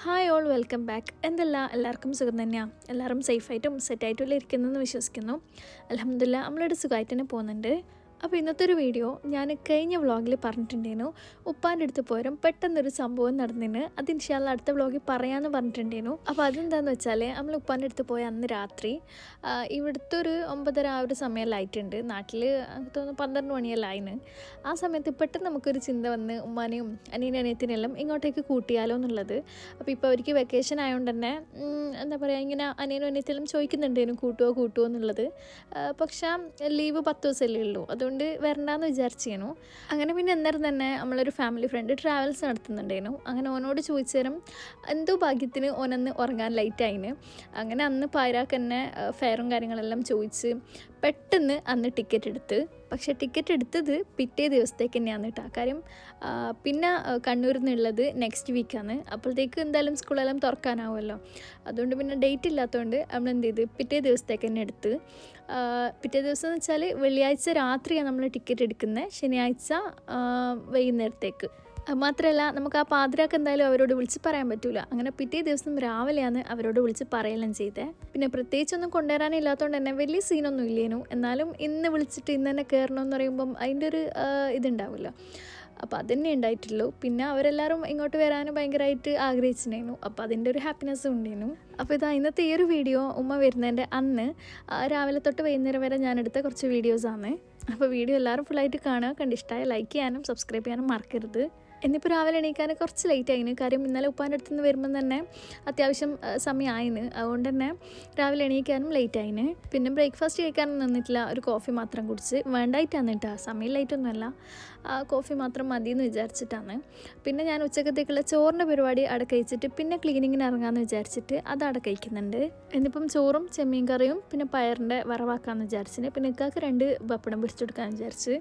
Hi all welcome back. എല്ലാവർക്കും സുഖം തന്നെയാണ്. എല്ലാവരും സേഫായിട്ടും സെറ്റായിട്ടും ഇരിക്കുന്നതെന്ന് വിശ്വസിക്കുന്നു. അൽഹംദുലില്ലാ നമ്മളിവിടെ സുഖമായിട്ട് തന്നെ പോകുന്നുണ്ട്. അപ്പോൾ ഇന്നത്തെ ഒരു വീഡിയോ ഞാൻ കഴിഞ്ഞ വ്ളോഗിൽ പറഞ്ഞിട്ടുണ്ടായിരുന്നു. ഉപ്പാൻ്റെ അടുത്ത് പോരും പെട്ടെന്നൊരു സംഭവം നടന്നിന്. അത് ഇൻഷാല്ലാ അടുത്ത വ്ളോഗിൽ പറയാമെന്ന് പറഞ്ഞിട്ടുണ്ടായിരുന്നു. അപ്പോൾ അതെന്താണെന്ന് വെച്ചാൽ നമ്മൾ ഉപ്പാൻ്റെ അടുത്ത് പോയ അന്ന് രാത്രി ഇവിടുത്തെ ഒരു 9:30 ആ ഒരു സമയമായിട്ടുണ്ട്. നാട്ടിൽ തോന്നുന്നു 12 മണിയെല്ലാം. ആ സമയത്ത് പെട്ടെന്ന് നമുക്കൊരു ചിന്ത വന്ന് ഉമ്മാനെയും അനിയനെല്ലാം ഇങ്ങോട്ടേക്ക് കൂട്ടിയാലോ എന്നുള്ളത്. അപ്പോൾ ഇപ്പോൾ അവർക്ക് വെക്കേഷൻ ആയതുകൊണ്ട് തന്നെ എന്താ പറയുക, ഇങ്ങനെ അനിയനും അനിയത്തിലും ചോദിക്കുന്നുണ്ടേനു കൂട്ടുമോ എന്നുള്ളത്. പക്ഷേ ലീവ് 10 ദിവസമല്ലേ ഉള്ളൂ, അതുകൊണ്ട് വരണ്ടാന്ന് വിചാരിച്ചേനു. അങ്ങനെ പിന്നെ അന്നേരം തന്നെ നമ്മളൊരു ഫാമിലി ഫ്രണ്ട് ട്രാവൽസ് നടത്തുന്നുണ്ടേനു. അങ്ങനെ ഓനോട് ചോദിച്ചു തരും, എന്തോ ഭാഗ്യത്തിന് ഓനന്ന് ഉറങ്ങാൻ ലൈറ്റായിന്. അങ്ങനെ അന്ന് പായരാക്ക് തന്നെ ഫെയറും കാര്യങ്ങളെല്ലാം ചോദിച്ച് പെട്ടെന്ന് അന്ന് ടിക്കറ്റ് എടുത്ത്. പക്ഷേ ടിക്കറ്റ് എടുത്തത് പിറ്റേ ദിവസത്തേക്ക് തന്നെയാണ് കേട്ടോ. കാര്യം പിന്നെ കണ്ണൂരിൽ നിന്നുള്ളത് നെക്സ്റ്റ് വീക്കാണ്. അപ്പോഴത്തേക്ക് എന്തായാലും സ്കൂളെല്ലാം തുറക്കാനാവുമല്ലോ. അതുകൊണ്ട് പിന്നെ ഡേറ്റ് ഇല്ലാത്തതുകൊണ്ട് നമ്മൾ എന്ത് ചെയ്ത് പിറ്റേ ദിവസത്തേക്ക് തന്നെ എടുത്ത്. പിറ്റേ ദിവസം എന്ന് വെച്ചാൽ വെള്ളിയാഴ്ച രാത്രിയാണ് നമ്മൾ ടിക്കറ്റ് എടുക്കുന്നത്, ശനിയാഴ്ച വൈകുന്നേരത്തേക്ക്. മാത്രമല്ല നമുക്ക് ആ പാതിരാക്ക് എന്തായാലും അവരോട് വിളിച്ച് പറയാൻ പറ്റില്ല. അങ്ങനെ പിറ്റേ ദിവസം രാവിലെയാണ് അവരോട് വിളിച്ച് പറയെല്ലാം ചെയ്തത്. പിന്നെ പ്രത്യേകിച്ചൊന്നും കൊണ്ടുവരാനില്ലാത്തതുകൊണ്ട് തന്നെ വലിയ സീനൊന്നും ഇല്ലേനു. എന്നാലും ഇന്ന് വിളിച്ചിട്ട് ഇന്ന് തന്നെ കയറണമെന്ന് പറയുമ്പം അതിൻ്റെ ഒരു ഇതുണ്ടാവുമല്ലോ. അപ്പോൾ അതന്നെ ഉണ്ടായിട്ടുള്ളൂ. പിന്നെ അവരെല്ലാവരും ഇങ്ങോട്ട് വരാനും ഭയങ്കരമായിട്ട് ആഗ്രഹിച്ചിട്ടുണ്ടായിരുന്നു. അപ്പോൾ അതിൻ്റെ ഒരു ഹാപ്പിനെസ്സും ഉണ്ടായിരുന്നു. അപ്പോൾ ഇന്നത്തെ ഈ ഒരു വീഡിയോ ഉമ്മ വരുന്നതിൻ്റെ അന്ന് രാവിലെ തൊട്ട് വൈകുന്നേരം വരെ ഞാനെടുത്ത കുറച്ച് വീഡിയോസാണ്. അപ്പോൾ വീഡിയോ എല്ലാവരും ഫുള്ളായിട്ട് കാണുക. കണ്ടിഷ്ടമായ ലൈക്ക് ചെയ്യാനും സബ്സ്ക്രൈബ് ചെയ്യാനും മറക്കരുത്. എന്നിപ്പോൾ രാവിലെ എണീക്കാൻ കുറച്ച് ലേറ്റ് ആയിന്. കാര്യം ഇന്നലെ ഉപ്പാൻ്റെ അടുത്ത് നിന്ന് വരുമ്പം തന്നെ അത്യാവശ്യം സമയമായിന്. അതുകൊണ്ട് തന്നെ രാവിലെ എണീക്കാനും ലേറ്റ് ആയിന്. പിന്നെ ബ്രേക്ക്ഫാസ്റ്റ് കഴിക്കാനും നിന്നിട്ടില്ല, ഒരു കോഫി മാത്രം കുടിച്ച്. വേണ്ടായിട്ടാണ് കേട്ടോ, സമയം ലൈറ്റൊന്നുമല്ല, കോഫി മാത്രം മതിയെന്ന് വിചാരിച്ചിട്ടാണ്. പിന്നെ ഞാൻ ഉച്ചക്കത്തേക്കുള്ള ചോറിൻ്റെ പരിപാടി അവിടെ കഴിച്ചിട്ട് പിന്നെ ക്ലീനിങ്ങിന് ഇറങ്ങാമെന്ന് വിചാരിച്ചിട്ട് അത് അവിടെ കഴിക്കുന്നുണ്ട്. എന്നിപ്പം ചോറും ചെമ്മീൻ കറിയും പിന്നെ പയറിൻ്റെ വറവാക്കാമെന്ന് വിചാരിച്ചിട്ട് പിന്നെ ഇക്കാക്ക് 2 പപ്പടം പൊരിച്ചെടുക്കാമെന്ന് വിചാരിച്ച്.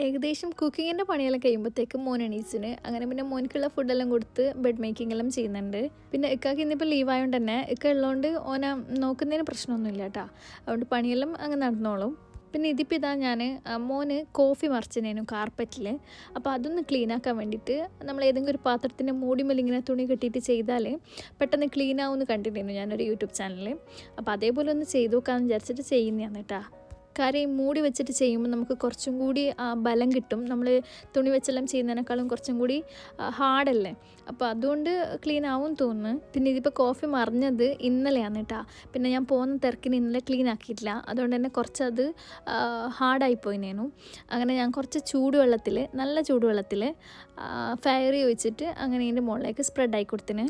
ഏകദേശം കുക്കിങ്ങിൻ്റെ പണിയെല്ലാം കഴിയുമ്പോഴത്തേക്കും മോൻ എണീച്ചിന്. അങ്ങനെ പിന്നെ മോനിക്കുള്ള ഫുഡെല്ലാം കൊടുത്ത് ബെഡ് മേക്കിംഗ് എല്ലാം ചെയ്യുന്നുണ്ട്. പിന്നെ ഇക്കാക്ക് ഇന്നിപ്പോൾ ലീവായതുകൊണ്ട് തന്നെ ഇക്ക ഉള്ളതുകൊണ്ട് ഓനെ നോക്കുന്നതിന് പ്രശ്നമൊന്നുമില്ല കേട്ടോ. അതുകൊണ്ട് പണിയെല്ലാം അങ്ങ് നടന്നോളും. പിന്നെ ഇതിപ്പോൾ ഞാൻ മോന് കോഫി മറിച്ചിനേനു കാർപ്പറ്റിൽ. അപ്പോൾ അതൊന്ന് ക്ലീനാക്കാൻ വേണ്ടിയിട്ട് നമ്മൾ ഏതെങ്കിലും ഒരു പാത്രത്തിൻ്റെ മൂടിമേൽ ഇങ്ങനെ തുണി കെട്ടിയിട്ട് ചെയ്താൽ പെട്ടെന്ന് ക്ലീൻ ആവുമെന്ന് കണ്ടിട്ടുണ്ടായിരുന്നു ഞാനൊരു യൂട്യൂബ് ചാനലിൽ. അപ്പോൾ അതേപോലെ ഒന്ന് ചെയ്തു നോക്കാമെന്ന് വിചാരിച്ചിട്ട് ചെയ്യുന്നതാണ് കേട്ടോ. കാര്യം മൂടി വെച്ചിട്ട് ചെയ്യുമ്പോൾ നമുക്ക് കുറച്ചും കൂടി ബലം കിട്ടും. നമ്മൾ തുണി വെച്ചെല്ലാം ചെയ്യുന്നതിനേക്കാളും കുറച്ചും കൂടി ഹാർഡല്ലേ. അപ്പോൾ അതുകൊണ്ട് ക്ലീൻ ആവും തോന്നുന്നു. പിന്നെ ഇതിപ്പോൾ കോഫി മറിഞ്ഞത് ഇന്നലെയാണ് കേട്ടോ. പിന്നെ ഞാൻ പോകുന്ന തിരക്കിന് ഇന്നലെ ക്ലീൻ ആക്കിയിട്ടില്ല. അതുകൊണ്ട് തന്നെ കുറച്ചത് ഹാർഡായിപ്പോയിനേനു. അങ്ങനെ ഞാൻ കുറച്ച് ചൂടുവെള്ളത്തിൽ, നല്ല ചൂടുവെള്ളത്തിൽ ഫയറി ഒഴിച്ചിട്ട് അങ്ങനെ ഇതിൻ്റെ മുകളിലേക്ക് സ്പ്രെഡായി കൊടുത്തിന്.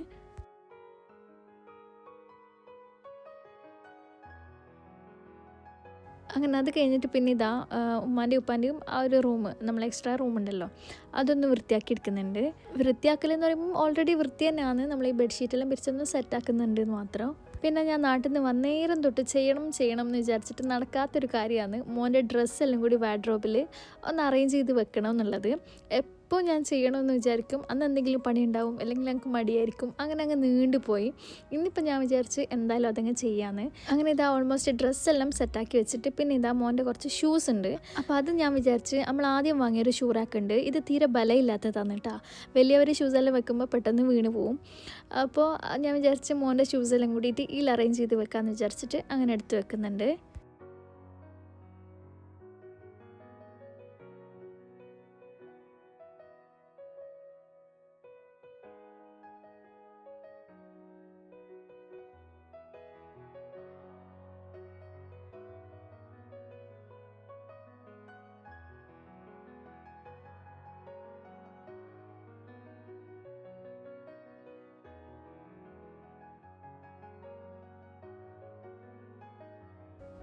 അങ്ങനെ അത് കഴിഞ്ഞിട്ട് പിന്നെ ഉമ്മാൻ്റെയും ഉപ്പാൻ്റെയും ആ ഒരു റൂം, നമ്മൾ എക്സ്ട്രാ റൂമുണ്ടല്ലോ, അതൊന്ന് വൃത്തിയാക്കി എടുക്കുന്നുണ്ട്. വൃത്തിയാക്കലെന്ന് പറയുമ്പോൾ ഓൾറെഡി വൃത്തി തന്നെയാണ്, നമ്മൾ ഈ ബെഡ്ഷീറ്റെല്ലാം പിരിച്ചൊന്ന് സെറ്റാക്കുന്നുണ്ട് എന്ന് മാത്രം. പിന്നെ ഞാൻ നാട്ടിൽ നിന്ന് വന്നേരം തൊട്ട് ചെയ്യണം എന്ന് വിചാരിച്ചിട്ട് നടക്കാത്തൊരു കാര്യമാണ് മോൻ്റെ ഡ്രസ്സെല്ലാം കൂടി വാർഡ്രോബിൽ ഒന്ന് അറേഞ്ച് ചെയ്ത് വെക്കണം എന്നുള്ളത്. എപ്പോൾ ഞാൻ ചെയ്യണമെന്ന് വിചാരിക്കും, അന്ന് എന്തെങ്കിലും പണി ഉണ്ടാവും, അല്ലെങ്കിൽ ഞങ്ങൾക്ക് മടിയായിരിക്കും, അങ്ങനെ അങ്ങ് നീണ്ടുപോയി. ഇന്നിപ്പോൾ ഞാൻ വിചാരിച്ച് എന്തായാലും അതങ്ങ് ചെയ്യാമെന്ന്. അങ്ങനെ ഓൾമോസ്റ്റ് ഡ്രസ്സെല്ലാം സെറ്റാക്കി വെച്ചിട്ട് പിന്നെ മോൻ്റെ കുറച്ച് ഷൂസ് ഉണ്ട്. അപ്പോൾ അത് ഞാൻ വിചാരിച്ച് നമ്മൾ ആദ്യം വാങ്ങിയൊരു ഷൂ റാക്കുണ്ട്, ഇത് തീരെ ബലമില്ലാത്തതാണ് കേട്ടോ. വലിയവർ ഷൂസെല്ലാം വെക്കുമ്പോൾ പെട്ടെന്ന് വീണ് പോവും. അപ്പോൾ ഞാൻ വിചാരിച്ച് മോൻ്റെ ഷൂസെല്ലാം കൂടിയിട്ട് ഇതിൽ അറേഞ്ച് ചെയ്ത് വെക്കാമെന്ന് വിചാരിച്ചിട്ട് അങ്ങനെ എടുത്ത് വെക്കുന്നുണ്ട്.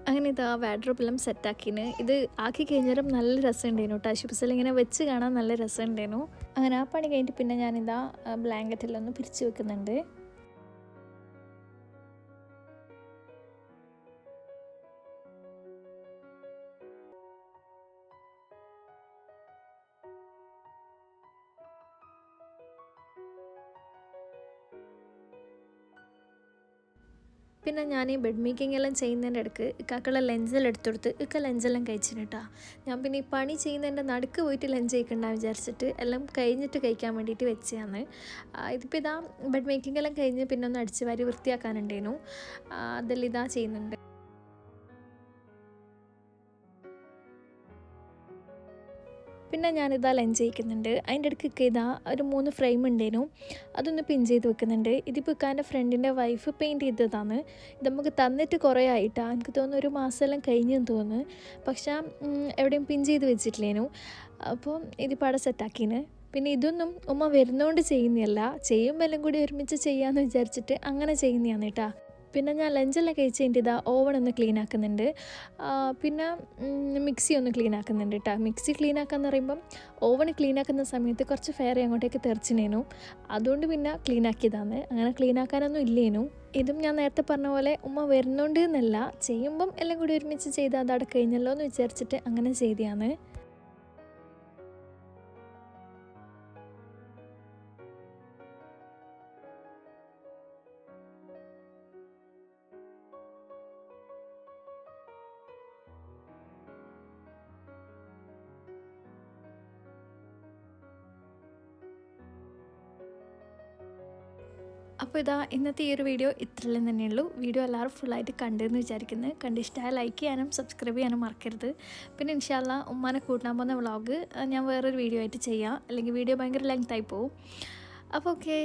അങ്ങനെ വാർഡ്രോബെല്ലാം സെറ്റാക്കിന്. ഇത് ആക്കി കഴിഞ്ഞാലും നല്ല രസമുണ്ടായിരുന്നു കേട്ടോ. ഷൂസെല്ലാം ഇങ്ങനെ വെച്ച് കാണാൻ നല്ല രസമുണ്ടായിരുന്നു. അങ്ങനെ ആ പണി കഴിഞ്ഞിട്ട് പിന്നെ ബ്ലാങ്കറ്റെല്ലാം ഒന്ന് പിരിച്ച് വെക്കുന്നുണ്ട്. പിന്നെ ഞാൻ ഈ ബെഡ് മേക്കിംഗ് എല്ലാം ചെയ്യുന്നതിൻ്റെ ഇടയ്ക്ക് ഇക്കാക്കുള്ള ലഞ്ചെല്ലാം എടുത്തു കൊടുത്ത് ഇക്ക ലഞ്ചെല്ലാം കഴിച്ചിന് കേട്ടോ. ഞാൻ പിന്നെ ഈ പണി ചെയ്യുന്നതിൻ്റെ നടുക്ക് പോയിട്ട് ലഞ്ച് കഴിക്കണ്ടെന്ന് വിചാരിച്ചിട്ട് എല്ലാം കഴിഞ്ഞിട്ട് കഴിക്കാൻ വേണ്ടിയിട്ട് വെച്ചതാണ്. ഇതിപ്പോൾ ഇതാ ബെഡ് മേക്കിംഗ് എല്ലാം കഴിഞ്ഞ് പിന്നെ ഒന്ന് അടിച്ച് വാരി വൃത്തിയാക്കാനുണ്ടേനു. അതെല്ലാം ഇതാ ചെയ്യുന്നുണ്ട്. പിന്നെ ഞാനിതാ ലഞ്ച് കഴിക്കുന്നുണ്ട്. അതിൻ്റെ ഇടയ്ക്കൊക്കെ ഇതാ ഒരു 3 ഫ്രെയിം ഉണ്ടേനു, അതൊന്ന് പിൻ ചെയ്ത് വെക്കുന്നുണ്ട്. ഇതിപ്പോൾ ഇക്കാൻ്റെ ഫ്രണ്ടിൻ്റെ വൈഫ് പെയിൻറ്റ് ചെയ്തതാണ്. ഇത് നമുക്ക് തന്നിട്ട് കുറേ ആയിട്ടാണ്, എനിക്ക് തോന്നുന്നു ഒരു മാസമെല്ലാം കഴിഞ്ഞെന്ന് തോന്നുന്നു. പക്ഷേ എവിടെയും പിൻ ചെയ്ത് വെച്ചിട്ടില്ലേനു. അപ്പോൾ ഇതിപ്പോൾ അവിടെ സെറ്റാക്കീന്. പിന്നെ ഇതൊന്നും ഉമ്മ വരുന്നതുകൊണ്ട് ചെയ്യുന്നതല്ല, ചെയ്യുമ്പോൾ എല്ലാം കൂടി ഒരുമിച്ച് ചെയ്യാമെന്ന് വിചാരിച്ചിട്ട് അങ്ങനെ ചെയ്യുന്നതാണ് കേട്ടോ. പിന്നെ ഞാൻ ലഞ്ചെല്ലാം കഴിച്ച് കഴിഞ്ഞിട്ട് ഇതാ ഓവൺ ഒന്ന് ക്ലീൻ ആക്കുന്നുണ്ട്. പിന്നെ മിക്സി ഒന്ന് ക്ലീൻ ആക്കുന്നുണ്ട് കേട്ടോ. മിക്സി ക്ലീൻ ആക്കാന്ന് പറയുമ്പം ഓവൺ ക്ലീൻ ആക്കുന്ന സമയത്ത് കുറച്ച് ഫെയർ അങ്ങോട്ടേക്ക് തെറിച്ചിനേനു, അതുകൊണ്ട് പിന്നെ ക്ലീൻ ആക്കിയതാണ്. അങ്ങനെ ക്ലീൻ ആക്കാനൊന്നും ഇല്ലേനു. ഇതും ഞാൻ നേരത്തെ പറഞ്ഞ പോലെ ഉമ്മ വരുന്നുണ്ട് എന്നല്ല, ചെയ്യുമ്പം എല്ലാം കൂടി ഒരുമിച്ച് ചെയ്താൽ അതവിടെ കഴിഞ്ഞല്ലോ എന്ന് വിചാരിച്ചിട്ട് അങ്ങനെ ചെയ്തതാണ്. അപ്പോൾ ഇതാ ഇന്നത്തെ ഈ ഒരു വീഡിയോ ഇത്രയും തന്നെയുള്ളൂ. വീഡിയോ എല്ലാവരും ഫുള്ളായിട്ട് കണ്ടെന്ന് വിചാരിക്കുന്നത്. കണ്ടിഷ്ടമായ ലൈക്ക് ചെയ്യാനും സബ്സ്ക്രൈബ് ചെയ്യാനും മറക്കരുത്. പിന്നെ ഇൻഷാ അല്ലാ ഉമ്മാനെ കൂട്ടാൻ പോകുന്ന വ്ളോഗ് ഞാൻ വേറൊരു വീഡിയോ ആയിട്ട് ചെയ്യാം, അല്ലെങ്കിൽ വീഡിയോ ഭയങ്കര ലെങ്ത് ആയി പോവും. അപ്പോൾ ഓക്കെ.